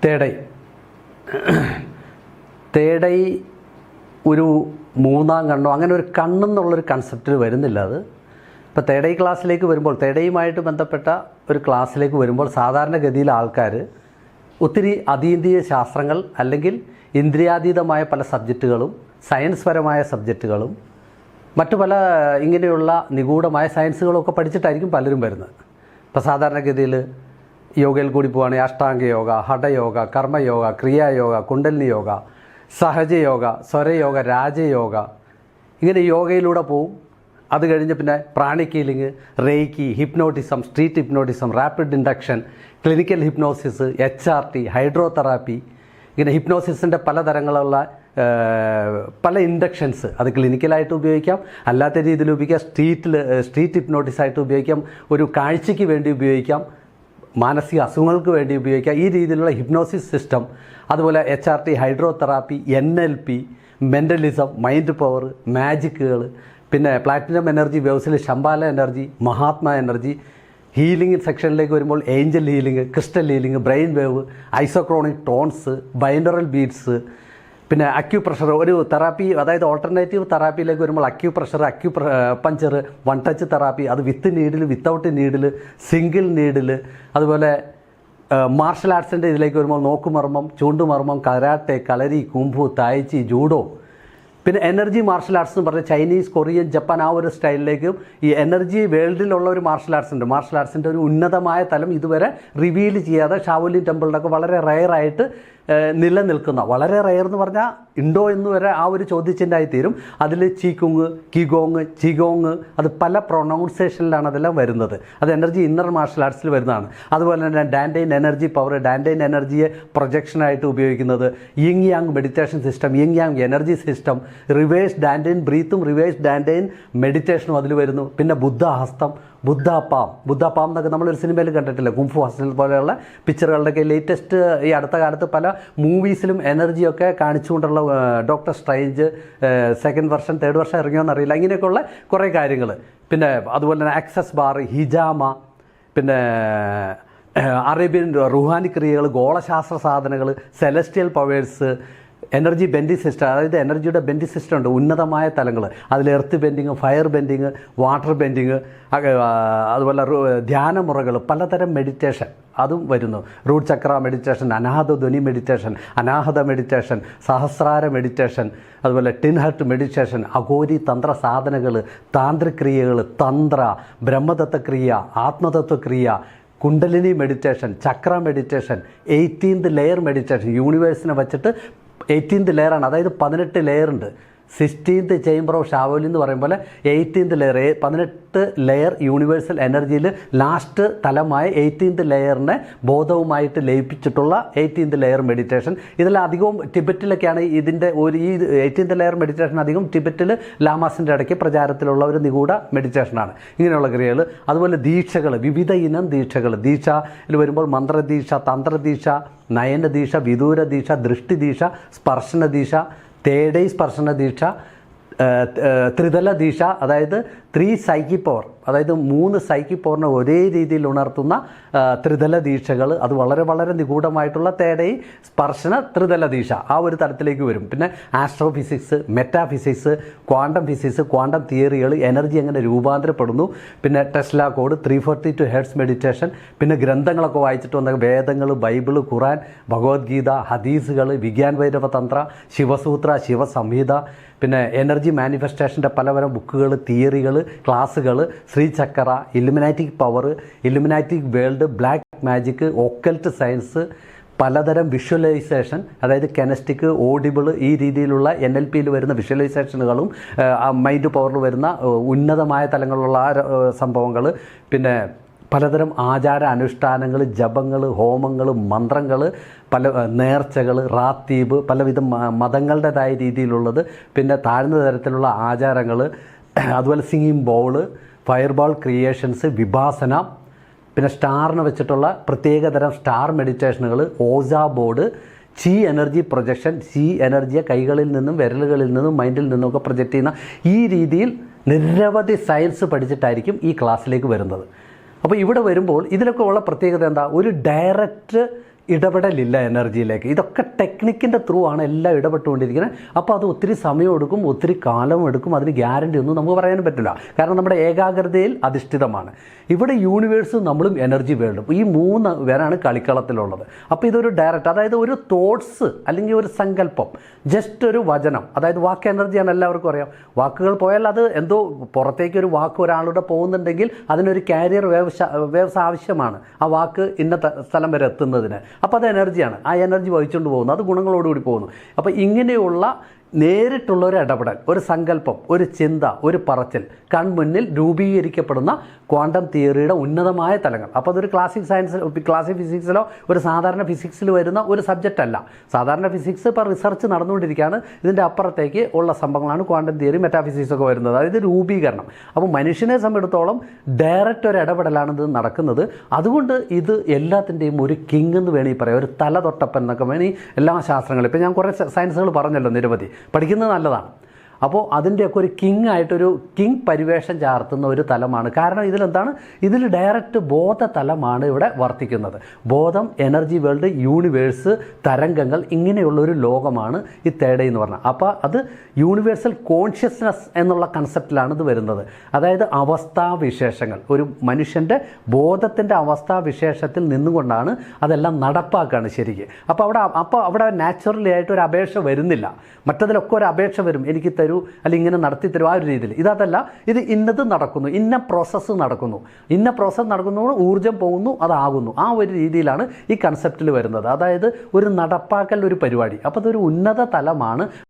തേടൈ തേടൈ ഒരു മൂന്നാം കണ്ണോ അങ്ങനെ ഒരു കണ്ണെന്നുള്ളൊരു കൺസെപ്റ്റിൽ വരുന്നില്ല. അത് ഇപ്പോൾ തേടൈ ക്ലാസ്സിലേക്ക് വരുമ്പോൾ, തേടൈയുമായിട്ട് ബന്ധപ്പെട്ട ഒരു ക്ലാസ്സിലേക്ക് വരുമ്പോൾ സാധാരണഗതിയിൽ ആൾക്കാർ ഒത്തിരി അതീന്ദ്രിയ ശാസ്ത്രങ്ങൾ അല്ലെങ്കിൽ ഇന്ദ്രിയാതീതമായ പല സബ്ജക്റ്റുകളും സയൻസ് പരമായ സബ്ജക്റ്റുകളും മറ്റു പല ഇങ്ങനെയുള്ള നിഗൂഢമായ സയൻസുകളൊക്കെ പഠിച്ചിട്ടായിരിക്കും പലരും വരുന്നത്. ഇപ്പോൾ സാധാരണഗതിയിൽ യോഗയിൽ കൂടി പോവുകയാണെങ്കിൽ അഷ്ടാംഗ യോഗ, ഹഠയോഗ, കർമ്മയോഗ, ക്രിയായോഗ, കുണ്ടലിനി യോഗ, സഹജയോഗ, സ്വരയോഗ, രാജയോഗ, ഇങ്ങനെ യോഗയിലൂടെ പോവും. അത് കഴിഞ്ഞ് പിന്നെ pranic healing, reiki, hypnotism, street hypnotism, rapid induction, clinical hypnosis, HRT, hydrotherapy, ഇങ്ങനെ ഹിപ്നോസിസിൻ്റെ പലതരങ്ങളുള്ള പല ഇൻഡക്ഷൻസ്. അത് ക്ലിനിക്കലായിട്ട് ഉപയോഗിക്കാം, അല്ലാത്ത രീതിയിൽ ഉപയോഗിക്കാം, സ്ട്രീറ്റ് ഹിപ്നോട്ടിസായിട്ട് ഉപയോഗിക്കാം, ഒരു കാഴ്ചയ്ക്ക് വേണ്ടി ഉപയോഗിക്കാം, മാനസിക അസുഖങ്ങൾക്ക് വേണ്ടി ഉപയോഗിക്കാം. ഈ രീതിയിലുള്ള ഹിപ്നോസിസ് സിസ്റ്റം, അതുപോലെ HRT, hydrotherapy, NLP, mentalism, mind power, മാജിക്കുകൾ, പിന്നെ പ്ലാറ്റിനം എനർജി വേവ്സിൽ Shambhala energy, Mahatma energy, healing സെക്ഷനിലേക്ക് വരുമ്പോൾ angel healing, crystal healing, brain wave, isochronic tones, binaural beats, പിന്നെ അക്യുപ്രഷർ, ഒരു തെറാപ്പി, അതായത് ഓൾട്ടർനേറ്റീവ് തെറാപ്പിയിലേക്ക് വരുമ്പോൾ അക്യുപഞ്ചർ, വൺ ടച്ച് തെറാപ്പി, അത് with needle, without needle, single needle, അതുപോലെ മാർഷൽ ആർട്സിൻ്റെ ഇതിലേക്ക് വരുമ്പോൾ നോക്കുമർമ്മം, ചൂണ്ടുമർമ്മം, karate, kalari, kung fu, tai chi, judo, പിന്നെ എനർജി മാർഷൽ ആർട്സ് എന്ന് പറഞ്ഞാൽ ചൈനീസ്, കൊറിയൻ, ജപ്പാൻ ആ ഒരു സ്റ്റൈലിലേക്കും ഈ എനർജി വേൾഡിലുള്ള ഒരു മാർഷൽ ആർട്സ് ഉണ്ട്. മാർഷൽ ആർട്സിൻ്റെ ഒരു ഉന്നതമായ തലം ഇതുവരെ റിവീൽ ചെയ്യാതെ ഷാവോലിൻ ടെമ്പിളിലൊക്കെ വളരെ റയറായിട്ട് നിലനിൽക്കുന്ന, വളരെ റയർ എന്ന് പറഞ്ഞാൽ ഉണ്ടോ എന്ന് വരെ ആ ഒരു ചോദ്യചിഹ്നമായിത്തീരും. അതിൽ ചീകുങ്, ചിഗോങ്, അത് പല പ്രൊണൗൺസിയേഷനിലാണ് അതെല്ലാം വരുന്നത്. അത് എനർജി ഇന്നർ മാർഷൽ ആർട്സിൽ വരുന്നതാണ്. അതുപോലെ തന്നെ ഡാൻഡൈൻ എനർജി പവർ, ഡാൻഡൈൻ എനർജിയെ പ്രൊജക്ഷനായിട്ട് ഉപയോഗിക്കുന്നത്, yin yang meditation system, yin yang energy system, reverse dantian ബ്രീത്തും റിവേഴ്സ് ഡാൻഡൈൻ മെഡിറ്റേഷനും അതിൽ വരുന്നു. പിന്നെ ബുദ്ധഹസ്തം, ബുദ്ധപാം എന്നൊക്കെ നമ്മളൊരു സിനിമയിൽ കണ്ടിട്ടില്ല, കുംഫു ഹസ്തൽ പോലെയുള്ള പിക്ചറുകളുടെയൊക്കെ ലേറ്റസ്റ്റ് ഈ അടുത്ത കാലത്ത് പല മൂവീസിലും എനർജിയൊക്കെ കാണിച്ചുകൊണ്ടുള്ള doctor strange second version, third version ഇറങ്ങിയോന്നറിയില്ല, ഇങ്ങനെയൊക്കെയുള്ള കുറേ കാര്യങ്ങൾ. പിന്നെ അതുപോലെ തന്നെ ആക്സസ് ബാർ, ഹിജാമ, പിന്നെ അറേബ്യൻ റുഹാനി ക്രിയകൾ, ഗോളശാസ്ത്ര സാധനങ്ങൾ, celestial powers, energy bending system, അതായത് എനർജിയുടെ ബെൻഡിങ് സിസ്റ്റം ഉണ്ട്, ഉന്നതമായ തലങ്ങൾ. അതിൽ earth bending, fire bending, water bending, അതുപോലെ ധ്യാനമുറകൾ, പലതരം മെഡിറ്റേഷൻ അതും വരുന്നു. റൂട്ട് ചക്ര മെഡിറ്റേഷൻ, അനാഹത ധ്വനി മെഡിറ്റേഷൻ, അനാഹത മെഡിറ്റേഷൻ, സഹസ്രാര മെഡിറ്റേഷൻ, അതുപോലെ ടിൻ ഹർട്ട് മെഡിറ്റേഷൻ, അഘോരി തന്ത്ര സാധനകൾ, താന്ത്രിക്രിയകൾ, തന്ത്ര, ബ്രഹ്മതത്വക്രിയ, ആത്മതത്വക്രിയ, കുണ്ടലിനി മെഡിറ്റേഷൻ, ചക്ര മെഡിറ്റേഷൻ, 18th ലെയർ മെഡിറ്റേഷൻ, യൂണിവേഴ്സിനെ വച്ചിട്ട് 18th ലെയറാണ്, അതായത് 18 ലെയറുണ്ട്. 16th ചേംബർ ഓഫ് ഷാവോലി എന്ന് പറയും പോലെ 18th ലെയർ, 18 ലെയർ യൂണിവേഴ്സൽ എനർജിയിൽ ലാസ്റ്റ് തലമായ 18th ലെയറിനെ ബോധവുമായിട്ട് ലയിപ്പിച്ചിട്ടുള്ള 18th ലെയർ മെഡിറ്റേഷൻ. ഇതെല്ലാം അധികവും ടിബറ്റിലൊക്കെയാണ് ഇതിൻ്റെ ഈ 18th ലെയർ മെഡിറ്റേഷൻ അധികം ടിബറ്റിൽ ലാമാസിൻ്റെ ഇടയ്ക്ക് പ്രചാരത്തിലുള്ള ഒരു നിഗൂഢ മെഡിറ്റേഷനാണ്. ഇങ്ങനെയുള്ള ക്രിയകൾ. അതുപോലെ ദീക്ഷകൾ, വിവിധ ഇനം ദീക്ഷകൾ. ദീക്ഷയിൽ വരുമ്പോൾ മന്ത്രദീക്ഷ, തന്ത്രദീക്ഷ, നയനദീക്ഷ, വിദൂരദീക്ഷ, ദൃഷ്ടിദീക്ഷ, സ്പർശനദീക്ഷ, തേടൈ സ്പർശന ദീക്ഷ, ത്രിതല ദീക്ഷ, അതായത് 3 സൈക്കിക് പവർ, അതായത് 3 സൈക്കിക് പവറിനെ ഒരേ രീതിയിൽ ഉണർത്തുന്ന ത്രിതല ദീക്ഷകൾ. അത് വളരെ വളരെ നിഗൂഢമായിട്ടുള്ള തേടൈ സ്പർശന ത്രിതല ദീക്ഷ ആ ഒരു തരത്തിലേക്ക് വരും. പിന്നെ astrophysics, metaphysics, quantum physics, quantum തിയറികൾ, എനർജി എങ്ങനെ രൂപാന്തരപ്പെടുന്നു, പിന്നെ ടെസ്ല കോഡ്, 342 ഹെർട്സ് മെഡിറ്റേഷൻ, പിന്നെ ഗ്രന്ഥങ്ങളൊക്കെ വായിച്ചിട്ട് വന്ന വേദങ്ങൾ, ബൈബിള്, ഖുറാൻ, ഭഗവത്ഗീത, ഹദീസുകൾ, വിജ്ഞാൻ ഭൈരവ തന്ത്ര, ശിവസൂത്ര, ശിവസംഹിത, പിന്നെ എനർജി മാനിഫെസ്റ്റേഷൻ്റെ പലതരം ബുക്കുകൾ, തിയറികൾ, ക്ലാസ്സുകൾ, ശ്രീചക്ര, Illuminati power, Illuminati world, black magic, occult science, പലതരം വിഷ്വലൈസേഷൻ, അതായത് കെനസ്റ്റിക്, ഓഡിബിൾ, ഈ രീതിയിലുള്ള NLPയിൽ വരുന്ന വിഷ്വലൈസേഷനുകളും മൈൻഡ് പവറിൽ വരുന്ന ഉന്നതമായ തലങ്ങളിലുള്ള സംഭവങ്ങൾ, പിന്നെ പലതരം ആചാര അനുഷ്ഠാനങ്ങൾ, ജപങ്ങൾ, ഹോമങ്ങൾ, മന്ത്രങ്ങൾ, പല നേർച്ചകൾ, റാത്തീബ്, പലവിധ മതങ്ങളുടേതായ രീതിയിലുള്ളത്, പിന്നെ താഴ്ന്ന തരത്തിലുള്ള ആചാരങ്ങൾ, അതുപോലെ സിംഗിങ് ബൗള്, ഫയർബോൾ ക്രിയേഷൻസ്, വിഭാസന, പിന്നെ സ്റ്റാറിനെ വെച്ചിട്ടുള്ള പ്രത്യേകതരം സ്റ്റാർ മെഡിറ്റേഷനുകൾ, ഓസ ബോർഡ്, ചി എനർജി പ്രൊജക്ഷൻ, ചി എനർജിയെ കൈകളിൽ നിന്നും വിരലുകളിൽ നിന്നും മൈൻഡിൽ നിന്നുമൊക്കെ പ്രൊജക്റ്റ് ചെയ്യുന്ന ഈ രീതിയിൽ നിരവധി സയൻസ് പഠിച്ചിട്ടായിരിക്കും ഈ ക്ലാസ്സിലേക്ക് വരുന്നത്. അപ്പോൾ ഇവിടെ വരുമ്പോൾ ഇതിലൊക്കെ ഉള്ള പ്രത്യേകത എന്താ? ഒരു ഡയറക്റ്റ് ഇടപെടലില്ല എനർജിയിലേക്ക്. ഇതൊക്കെ ടെക്നിക്കിൻ്റെ ത്രൂ ആണ് എല്ലാം ഇടപെട്ടുകൊണ്ടിരിക്കുന്നത്. അപ്പോൾ അത് ഒത്തിരി സമയം എടുക്കും, ഒത്തിരി കാലം എടുക്കും. അതിന് ഗ്യാരണ്ടി ഒന്നും നമുക്ക് പറയാനും പറ്റില്ല. കാരണം നമ്മുടെ ഏകാഗ്രതയിൽ അധിഷ്ഠിതമാണ്. ഇവിടെ യൂണിവേഴ്സും നമ്മളും എനർജി വേൾഡും ഈ 3 പേരാണ് കളിക്കളത്തിലുള്ളത്. അപ്പോൾ ഇതൊരു ഡയറക്റ്റ്, അതായത് ഒരു തോട്ട്സ് അല്ലെങ്കിൽ ഒരു സങ്കല്പം, ജസ്റ്റ് ഒരു വചനം, അതായത് വാക്ക് എനർജിയാണ്, എല്ലാവർക്കും അറിയാം. വാക്കുകൾ പോയാൽ അത് എന്തോ പുറത്തേക്ക് ഒരു വാക്ക് ഒരാളുടെ പോകുന്നുണ്ടെങ്കിൽ അതിനൊരു കാരിയർ വേവ്സ് ആവശ്യമാണ് ആ വാക്ക് ഇന്ന സ്ഥലം വരെ എത്തുന്നതിന്. അപ്പോൾ അത് എനർജിയാണ്. ആ എനർജി വഹിച്ചുകൊണ്ട് പോകുന്നു, അത് ഗുണങ്ങളോടുകൂടി പോകുന്നു. അപ്പോൾ ഇങ്ങനെയുള്ള നേരിട്ടുള്ള ഒരു ഇടപെടൽ, ഒരു സങ്കല്പം, ഒരു ചിന്ത, ഒരു പറച്ചിൽ കൺമുന്നിൽ രൂപീകരിക്കപ്പെടുന്ന ക്വാണ്ടം തിയറിയുടെ ഉന്നതമായ തലങ്ങൾ. അപ്പോൾ അതൊരു ക്ലാസിക് ഫിസിക്സിലോ ഒരു സാധാരണ ഫിസിക്സിൽ വരുന്ന ഒരു സബ്ജക്റ്റ് അല്ല. സാധാരണ ഫിസിക്സ് ഇപ്പോൾ റിസർച്ച് നടന്നുകൊണ്ടിരിക്കുകയാണ്. ഇതിൻ്റെ അപ്പുറത്തേക്ക് ഉള്ള സംഭവങ്ങളാണ് ക്വാണ്ടം തിയറി, മെറ്റാഫിസിക്സ് ഒക്കെ വരുന്നത്. അതായത് രൂപീകരണം. അപ്പോൾ മനുഷ്യനെ സംബന്ധിച്ചിടത്തോളം ഡയറക്റ്റ് ഒരു ഇടപെടലാണ് ഇത് നടക്കുന്നത്. അതുകൊണ്ട് ഇത് എല്ലാത്തിൻ്റെയും ഒരു കിങ് എന്ന് വേണമെങ്കിൽ പറയാം, ഒരു തലതൊട്ടപ്പൻ എന്നൊക്കെ വേണമെങ്കിൽ എല്ലാ ശാസ്ത്രങ്ങളും. ഇപ്പോൾ ഞാൻ കുറേ സയൻസുകൾ പറഞ്ഞല്ലോ, നിരവധി പഠിക്കുന്നത് നല്ലതാണ്. അപ്പോൾ അതിൻ്റെയൊക്കെ ഒരു ആയിട്ടൊരു കിങ് പരിവേഷം ചാർത്തുന്ന ഒരു തലമാണ്. കാരണം ഇതിലെന്താണ്, ഇതിൽ ഡയറക്റ്റ് ബോധതലമാണ് ഇവിടെ വർത്തിക്കുന്നത്. ബോധം, എനർജി വേൾഡ്, യൂണിവേഴ്സ്, തരംഗങ്ങൾ, ഇങ്ങനെയുള്ളൊരു ലോകമാണ് ഈ തേർഡ് എന്ന് പറഞ്ഞാൽ. അപ്പോൾ അത് യൂണിവേഴ്സൽ കോൺഷ്യസ്നസ് എന്നുള്ള കൺസെപ്റ്റിലാണ് ഇത് വരുന്നത്. അതായത് അവസ്ഥാവിശേഷങ്ങൾ, ഒരു മനുഷ്യൻ്റെ ബോധത്തിൻ്റെ അവസ്ഥാവിശേഷത്തിൽ നിന്നുകൊണ്ടാണ് അതെല്ലാം നടപ്പാക്കുകയാണ് ശരിക്ക്. അപ്പോൾ അവിടെ നാച്ചുറലി ആയിട്ട് ഒരു അപേക്ഷ വരുന്നില്ല. മറ്റതിലൊക്കെ ഒരു അപേക്ഷ വരും, എനിക്ക് തരൂ അല്ലെങ്കിൽ ഇങ്ങനെ നടത്തി തരും, ആ ഒരു രീതിയിൽ. ഇതല്ല, ഇത് ഇന്നത് നടക്കുന്നു, ഇന്ന പ്രോസസ്സ് നടക്കുന്നു, ഊർജ്ജം പോകുന്നു, അതാകുന്നു. ആ ഒരു രീതിയിലാണ് ഈ കൺസെപ്റ്റിൽ വരുന്നത്. അതായത് ഒരു നടപ്പാക്കൽ, ഒരു പരിപാടി. അപ്പോൾ അതൊരു ഉന്നത തലമാണ്.